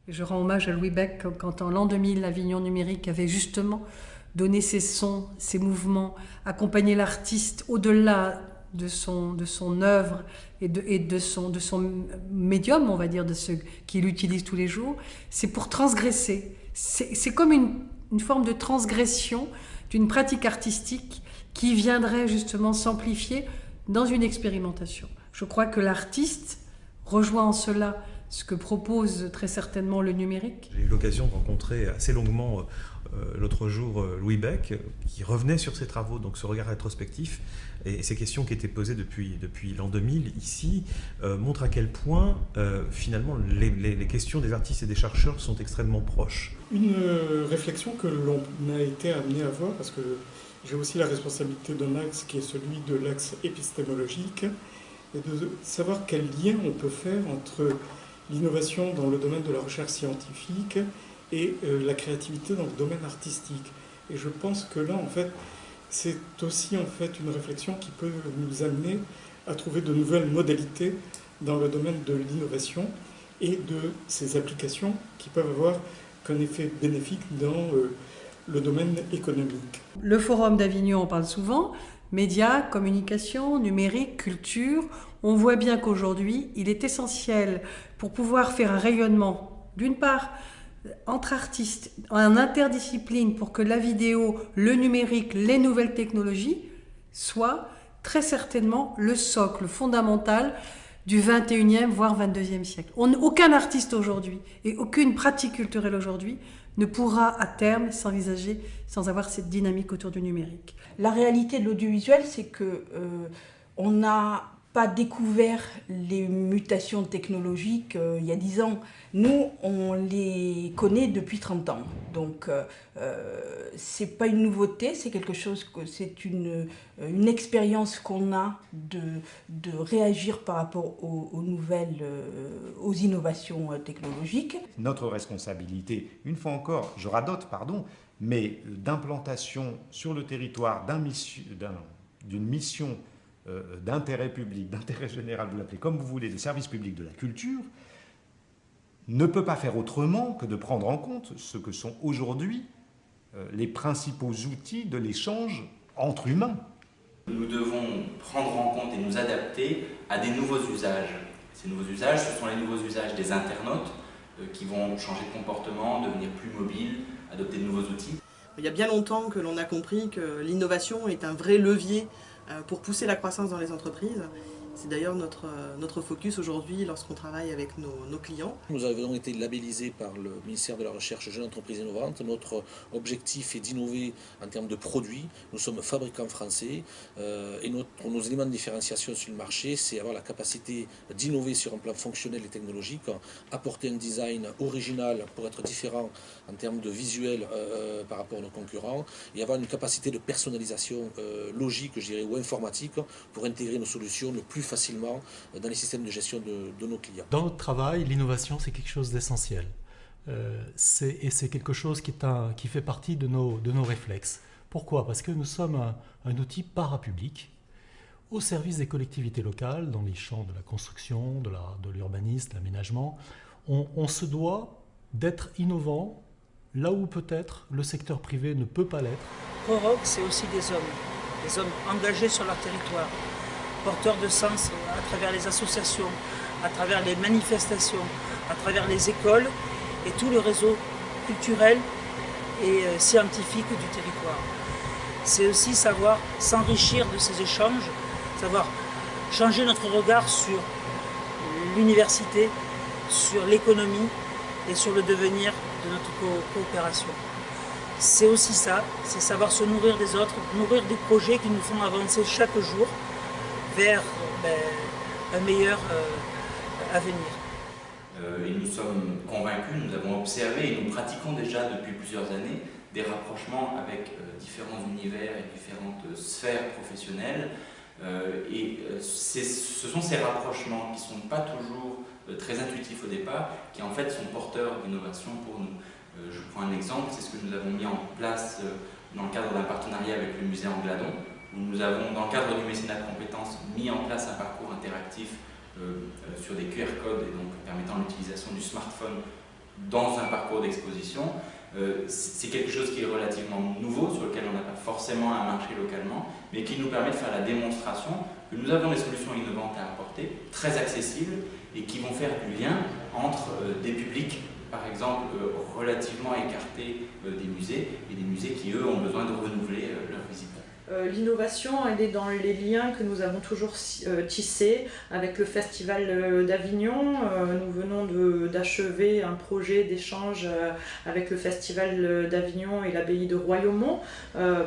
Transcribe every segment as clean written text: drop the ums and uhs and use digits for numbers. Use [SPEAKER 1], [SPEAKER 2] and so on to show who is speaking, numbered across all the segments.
[SPEAKER 1] Je rends hommage à Louis Beck quand en l'an 2000, l'Avignon numérique avait justement donné ses sons, ses mouvements, accompagné l'artiste au-delà de son œuvre et de son médium, on va dire, de ce qu'il utilise tous les jours. C'est pour transgresser. C'est comme une forme de transgression d'une pratique artistique qui viendrait justement s'amplifier dans une expérimentation. Je crois que l'artiste rejoint en cela ce que propose très certainement le numérique.
[SPEAKER 2] J'ai eu l'occasion de rencontrer assez longuement l'autre jour Louis Beck, qui revenait sur ses travaux, donc ce regard rétrospectif, et ces questions qui étaient posées depuis l'an 2000 ici, montrent à quel point finalement les questions des artistes et des chercheurs sont extrêmement proches.
[SPEAKER 3] Une réflexion que l'on a été amené à voir, parce que j'ai aussi la responsabilité d'un axe qui est celui de l'axe épistémologique, et de savoir quel lien on peut faire entre l'innovation dans le domaine de la recherche scientifique et la créativité dans le domaine artistique. Et je pense que là, en fait, c'est aussi en fait une réflexion qui peut nous amener à trouver de nouvelles modalités dans le domaine de l'innovation et de ces applications qui peuvent avoir qu'un effet bénéfique dans le domaine économique.
[SPEAKER 1] Le Forum d'Avignon en parle souvent. Médias, communication, numérique, culture. On voit bien qu'aujourd'hui, il est essentiel pour pouvoir faire un rayonnement, d'une part, entre artistes, en interdiscipline, pour que la vidéo, le numérique, les nouvelles technologies soient très certainement le socle fondamental du 21e, voire 22e siècle. Aucun artiste aujourd'hui et aucune pratique culturelle aujourd'hui ne pourra à terme s'envisager sans avoir cette dynamique autour du numérique.
[SPEAKER 4] La réalité de l'audiovisuel, c'est que on n'a pas découvert les mutations technologiques il y a 10 ans. Nous, on les connaît depuis 30 ans. Donc, c'est pas une nouveauté, c'est quelque chose c'est une expérience qu'on a de réagir par rapport aux nouvelles, aux innovations technologiques.
[SPEAKER 5] Notre responsabilité, une fois encore, je radote, pardon, mais d'implantation sur le territoire d'une mission d'intérêt public, d'intérêt général, vous l'appelez comme vous voulez, des services publics de la culture, ne peut pas faire autrement que de prendre en compte ce que sont aujourd'hui les principaux outils de l'échange entre humains.
[SPEAKER 6] Nous devons prendre en compte et nous adapter à des nouveaux usages. Ces nouveaux usages, ce sont les nouveaux usages des internautes qui vont changer de comportement, devenir plus mobiles, adopter de nouveaux outils.
[SPEAKER 7] Il y a bien longtemps que l'on a compris que l'innovation est un vrai levier pour pousser la croissance dans les entreprises. C'est d'ailleurs notre focus aujourd'hui lorsqu'on travaille avec nos clients.
[SPEAKER 8] Nous avons été labellisés par le ministère de la Recherche Jeune Entreprise Innovante. Notre objectif est d'innover en termes de produits. Nous sommes fabricants français et nos éléments de différenciation sur le marché, c'est avoir la capacité d'innover sur un plan fonctionnel et technologique, apporter un design original pour être différent en termes de visuel par rapport à nos concurrents et avoir une capacité de personnalisation logique, je dirais, ou informatique pour intégrer nos solutions le plus facilement dans les systèmes de gestion de nos clients.
[SPEAKER 9] Dans notre travail, l'innovation, c'est quelque chose d'essentiel. Et c'est quelque chose qui fait partie de nos réflexes. Pourquoi ? Parce que nous sommes un outil parapublic au service des collectivités locales, dans les champs de la construction, de l'urbanisme, de l'aménagement. On se doit d'être innovant là où peut-être le secteur privé ne peut pas l'être.
[SPEAKER 10] Prorogue, c'est aussi des hommes engagés sur leur territoire, porteurs de sens à travers les associations, à travers les manifestations, à travers les écoles et tout le réseau culturel et scientifique du territoire. C'est aussi savoir s'enrichir de ces échanges, savoir changer notre regard sur l'université, sur l'économie et sur le devenir de notre coopération. C'est aussi ça, c'est savoir se nourrir des autres, nourrir des projets qui nous font avancer chaque jour vers un meilleur avenir.
[SPEAKER 6] Et nous sommes convaincus, nous avons observé et nous pratiquons déjà depuis plusieurs années des rapprochements avec différents univers et différentes sphères professionnelles. Ce sont ces rapprochements qui ne sont pas toujours très intuitifs au départ, qui en fait sont porteurs d'innovation pour nous. Je prends un exemple, c'est ce que nous avons mis en place dans le cadre d'un partenariat avec le musée Angladon, où nous avons, dans le cadre du mécénat de compétences, mis en place un parcours interactif sur des QR codes et donc permettant l'utilisation du smartphone dans un parcours d'exposition. C'est quelque chose qui est relativement nouveau, sur lequel on n'a pas forcément un marché localement, mais qui nous permet de faire la démonstration que nous avons des solutions innovantes à apporter, très accessibles, et qui vont faire du lien entre des publics, par exemple, relativement écartés des musées, et des musées qui, eux, ont besoin de renouveler leurs visiteurs.
[SPEAKER 11] L'innovation, elle est dans les liens que nous avons toujours tissés avec le Festival d'Avignon. Nous venons d'achever un projet d'échange avec le Festival d'Avignon et l'abbaye de Royaumont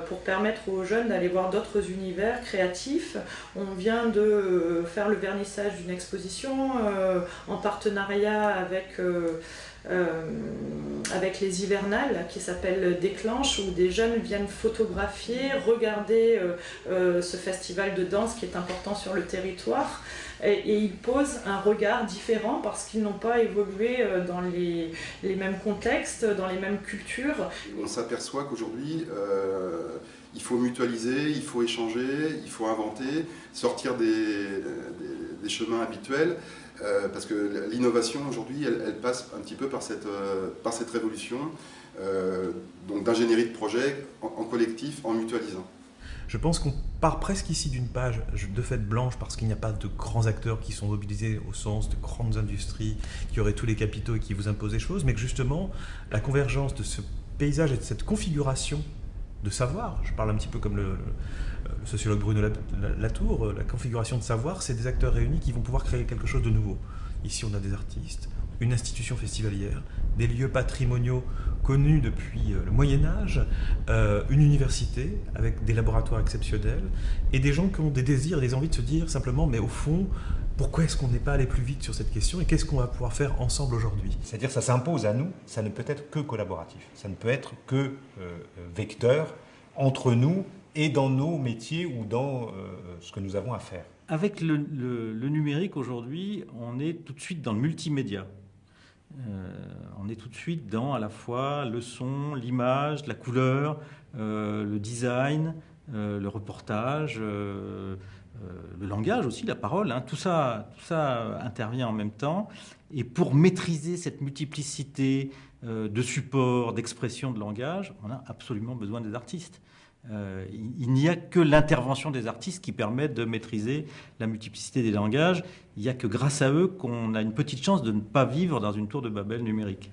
[SPEAKER 11] pour permettre aux jeunes d'aller voir d'autres univers créatifs. On vient de faire le vernissage d'une exposition en partenariat avec les hivernales qui s'appelle Déclenche, où des jeunes viennent photographier, regarder ce festival de danse qui est important sur le territoire, et ils posent un regard différent parce qu'ils n'ont pas évolué dans les mêmes contextes, dans les mêmes cultures.
[SPEAKER 12] On s'aperçoit qu'aujourd'hui il faut mutualiser, il faut échanger, il faut inventer, sortir des chemins habituels. Parce que l'innovation aujourd'hui, elle passe un petit peu par cette révolution donc d'ingénierie de projet en collectif, en mutualisant.
[SPEAKER 2] Je pense qu'on part presque ici d'une page de fait blanche parce qu'il n'y a pas de grands acteurs qui sont mobilisés au sens de grandes industries qui auraient tous les capitaux et qui vous imposent des choses, mais que justement la convergence de ce paysage et de cette configuration de savoir, je parle un petit peu comme le sociologue Bruno Latour, la configuration de savoir, c'est des acteurs réunis qui vont pouvoir créer quelque chose de nouveau. Ici, on a des artistes, une institution festivalière, des lieux patrimoniaux connus depuis le Moyen-Âge, une université avec des laboratoires exceptionnels, et des gens qui ont des désirs et des envies de se dire simplement, mais au fond, pourquoi est-ce qu'on n'est pas allé plus vite sur cette question et qu'est-ce qu'on va pouvoir faire ensemble aujourd'hui?
[SPEAKER 5] C'est-à-dire ça s'impose à nous, ça ne peut être que collaboratif, ça ne peut être que vecteur entre nous et dans nos métiers ou dans ce que nous avons à faire.
[SPEAKER 13] Avec le numérique aujourd'hui, on est tout de suite dans le multimédia. On est tout de suite dans à la fois le son, l'image, la couleur, le design, le reportage, le langage aussi, la parole. Tout ça intervient en même temps. Et pour maîtriser cette multiplicité de supports, d'expression, de langage, on a absolument besoin des artistes. Il n'y a que l'intervention des artistes qui permet de maîtriser la multiplicité des langages. Il n'y a que grâce à eux qu'on a une petite chance de ne pas vivre dans une tour de Babel numérique.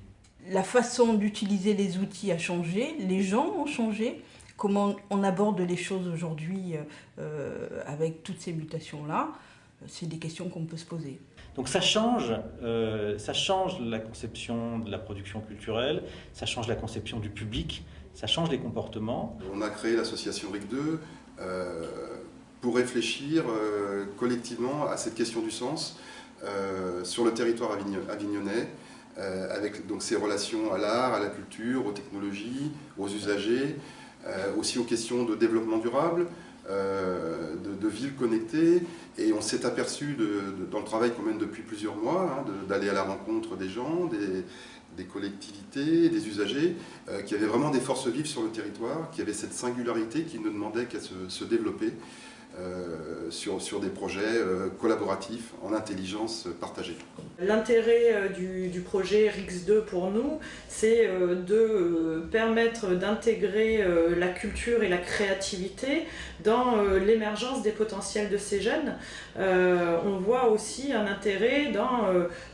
[SPEAKER 4] La façon d'utiliser les outils a changé, les gens ont changé. Comment on aborde les choses aujourd'hui avec toutes ces mutations-là, c'est des questions qu'on peut se poser.
[SPEAKER 13] Donc ça change la conception de la production culturelle, ça change la conception du public, ça change les comportements.
[SPEAKER 12] On a créé l'association RIC2 pour réfléchir collectivement à cette question du sens sur le territoire avignonnais, avec donc ses relations à l'art, à la culture, aux technologies, aux usagers, aussi aux questions de développement durable, de villes connectées. Et on s'est aperçu dans le travail qu'on mène depuis plusieurs mois, d'aller à la rencontre des gens, des collectivités, des usagers, qui avaient vraiment des forces vives sur le territoire, qui avaient cette singularité qui ne demandait qu'à se développer sur des projets collaboratifs en intelligence partagée.
[SPEAKER 11] L'intérêt du projet RIX2 pour nous, c'est de permettre d'intégrer la culture et la créativité dans l'émergence des potentiels de ces jeunes. On voit aussi un intérêt dans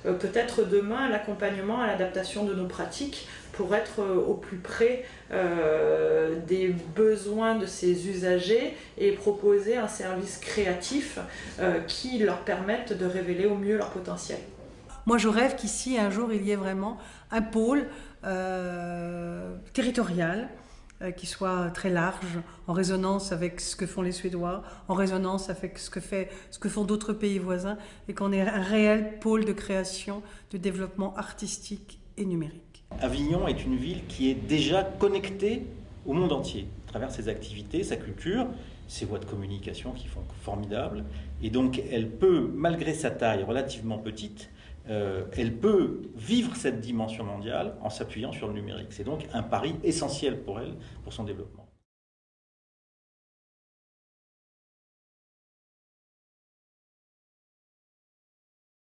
[SPEAKER 11] peut-être demain l'accompagnement à l'adaptation de nos pratiques pour être au plus près des besoins de ces usagers et proposer un service créatif qui leur permette de révéler au mieux leur potentiel.
[SPEAKER 1] Moi, je rêve qu'ici, un jour, il y ait vraiment un pôle territorial qui soit très large, en résonance avec ce que font les Suédois, en résonance avec ce que font d'autres pays voisins, et qu'on ait un réel pôle de création, de développement artistique et numérique.
[SPEAKER 13] Avignon est une ville qui est déjà connectée au monde entier, à travers ses activités, sa culture, ses voies de communication qui sont formidables. Et donc, elle peut, malgré sa taille relativement petite, elle peut vivre cette dimension mondiale en s'appuyant sur le numérique. C'est donc un pari essentiel pour elle, pour son développement.